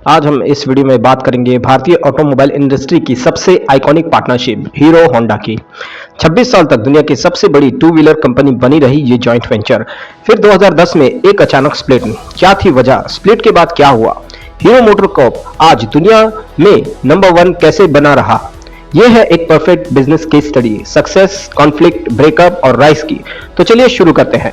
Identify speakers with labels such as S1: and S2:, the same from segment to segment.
S1: आज हम इस वीडियो में बात करेंगे भारतीय ऑटोमोबाइल इंडस्ट्री की सबसे आइकॉनिक पार्टनरशिप हीरो होंडा की। 26 साल तक दुनिया की सबसे बड़ी टू व्हीलर कंपनी बनी रही ये जॉइंट वेंचर। फिर 2010 में एक अचानक स्प्लिट। क्या थी वजह? स्प्लिट के बाद क्या हुआ? हीरो मोटोकॉर्प आज दुनिया में नंबर 1 कैसे बना रहा? यह है एक perfect business case study, success, conflict, breakup और राइज की। तो चलिए शुरू करते हैं।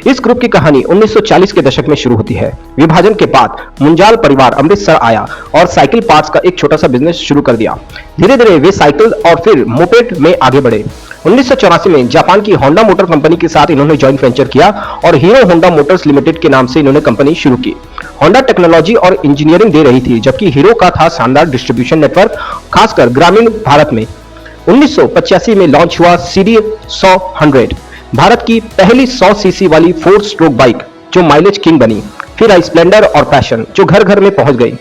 S1: इस ग्रुप की कहानी 1940 के दशक में शुरू होती है। विभाजन के बाद मुंजाल परिवार अमृतसर आया और साइकिल पार्ट्स का एक छोटा सा बिजनेस शुरू कर दिया। धीरे धीरे वे साइकिल और फिर मोपेड में आगे बढ़े। 1984 में जापान की होंडा मोटर कंपनी के साथ इन्होंने जॉइंट वेंचर किया और हीरो होंडा मोटर्स लिमिटेड के नाम से इन्होंने कंपनी शुरू की। होंडा टेक्नोलॉजी और इंजीनियरिंग दे रही थी, जबकि हीरो का था शानदार डिस्ट्रीब्यूशन नेटवर्क, खासकर ग्रामीण भारत में। 1985 में लॉन्च हुआ सीडी 100, भारत की पहली 100 सीसी वाली 4 स्ट्रोक बाइक जो माइलेज किंग बनी। फिर आई स्प्लेंडर और पैशन जो घर घर में पहुंच गई।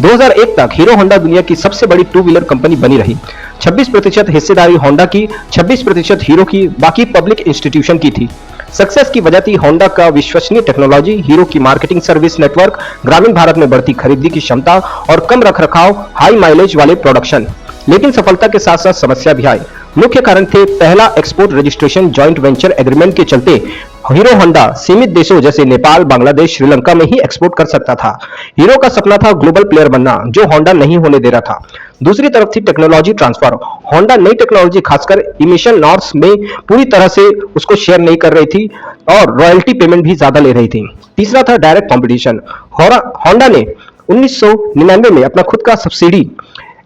S1: 2001 तक हीरो होंडा दुनिया की सबसे बड़ी टू व्हीलर कंपनी बनी रही। 26% हिस्सेदारी होंडा की, 26% हीरो की, बाकी पब्लिक इंस्टीट्यूशन की थी। सक्सेस की वजह थी होंडा का विश्वसनीय टेक्नोलॉजी, हीरो की मार्केटिंग सर्विस नेटवर्क, ग्रामीण भारत में बढ़ती खरीदी की क्षमता और कम रखरखाव, हाई माइलेज वाले प्रोडक्शन। लेकिन सफलता के साथ साथ समस्या भी आई। मुख्य कारण थे पहला export registration joint venture agreement के चलते हीरो होंडा सीमित देशों जैसे नेपाल, बांग्लादेश, श्रीलंका में ही एक्सपोर्ट कर सकता था। हीरो का सपना था ग्लोबल प्लेयर बनना, जो होंडा नहीं होने दे रहा था। दूसरी तरफ थी टेक्नोलॉजी ट्रांसफर। होंडा नई टेक्नोलॉजी, खासकर इमिशन नॉर्म्स में पूरी तरह से उसको शेयर नहीं कर रही थी और रॉयल्टी पेमेंट भी ज्यादा ले रही थी। तीसरा था डायरेक्ट कॉम्पिटिशन। होंडा ने 1999 में अपना खुद का सब्सिडी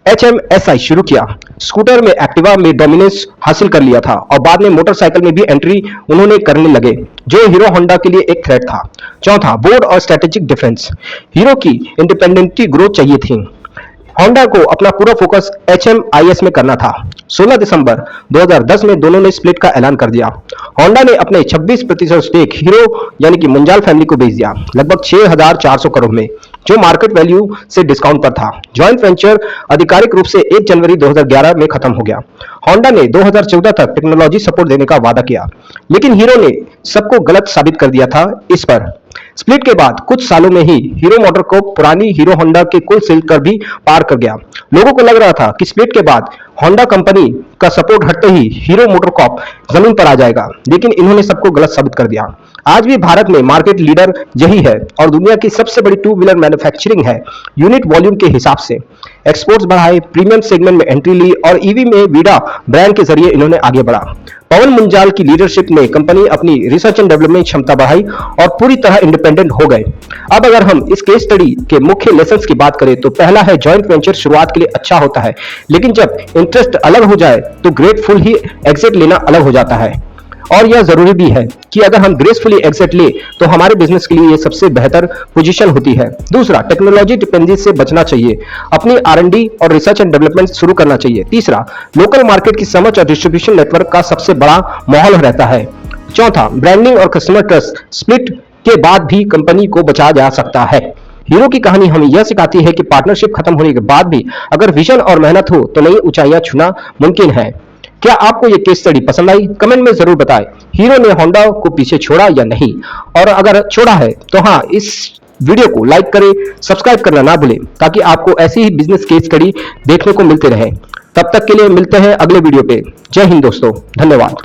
S1: HMSI शुरू किया। स्कूटर में एक्टिवा में डोमिनेंस हासिल कर लिया था और बाद में मोटरसाइकिल में भी एंट्री उन्होंने करने लगे, जो हीरो होंडा के लिए एक थ्रेट था। चौथा, बोर्ड और स्ट्रेटेजिक डिफरेंस। हीरो की इंडिपेंडेंट ग्रोथ चाहिए थी, होंडा को अपना पूरा फोकस HMIS में करना था। 16 दिसंबर 2010 में दोनों ने स्प्लिट का ऐलान कर दिया। होंडा ने अपने 26% स्टेक हीरो यानी कि मुंजाल फैमिली को बेच दिया, लगभग 6,400 करोड़ में, जो मार्केट वैल्यू से डिस्काउंट पर था। जॉइंट वेंचर आधिकारिक रूप से 1 जनवरी 2011 में खत्म हो गया। होंडा ने 2014 तक टेक्नोलॉजी सपोर्ट देने का वादा किया, लेकिन हीरो ने सबको गलत साबित कर दिया था। इस पर स्प्लिट के बाद कुछ सालों में ही हीरो मोटर को पुरानी हीरो होंडा के कुल सेल कर भी पार कर गया। लोगों को लग रहा था कि स्प्लिट के बाद होंडा कंपनी का सपोर्ट हटते ही हीरो मोटरकॉर्प जमीन पर आ जाएगा, लेकिन इन्होंने सबको गलत साबित कर दिया। आज भी भारत में मार्केट लीडर यही है और दुनिया की सबसे बड़ी टू व्हीलर मैन्युफैक्चरिंग है यूनिट वॉल्यूम के हिसाब से। एक्सपोर्ट्स बढ़ाए, प्रीमियम सेगमेंट में एंट्री ली और ईवी में वीडा ब्रांड के जरिए इन्होंने आगे बढ़ा। पवन मुंजाल की लीडरशिप में कंपनी अपनी रिसर्च एंड डेवलपमेंट क्षमता बढ़ाई और पूरी तरह इंडिपेंडेंट हो गए। अब अगर हम इस केस स्टडी के मुख्य लेसन्स की बात करें तो पहला है, जॉइंट वेंचर शुरुआत के लिए अच्छा होता है, लेकिन जब इंटरेस्ट अलग हो जाए तो ग्रेटफुल ही एग्जिट लेना अलग हो जाता है। और यह जरूरी भी है कि अगर हम ग्रेसफुली एग्जिट ले तो हमारे बिजनेस के लिए यह सबसे बेहतर पोजीशन होती है। दूसरा, टेक्नोलॉजी डिपेंडेंसी से बचना चाहिए, अपनी R&D और रिसर्च एंड डेवलपमेंट शुरू करना चाहिए। तीसरा, लोकल मार्केट की समझ और डिस्ट्रीब्यूशन नेटवर्क का सबसे बड़ा माहौल रहता है। चौथा, ब्रांडिंग और कस्टमर ट्रस्ट स्प्लिट के बाद भी कंपनी को बचाया जा सकता है। हीरो की कहानी हमें यह सिखाती है कि पार्टनरशिप खत्म होने के बाद भी अगर विजन और मेहनत हो तो नई ऊंचाइयां छूना मुमकिन है। क्या आपको यह केस स्टडी पसंद आई? कमेंट में जरूर बताएं। हीरो ने होंडा को पीछे छोड़ा या नहीं, और अगर छोड़ा है तो हाँ, इस वीडियो को लाइक करें, सब्सक्राइब करना ना भूलें, ताकि आपको ऐसी ही बिजनेस केस स्टडी देखने को मिलते रहे। तब तक के लिए मिलते हैं अगले वीडियो पे। जय हिंद दोस्तों, धन्यवाद।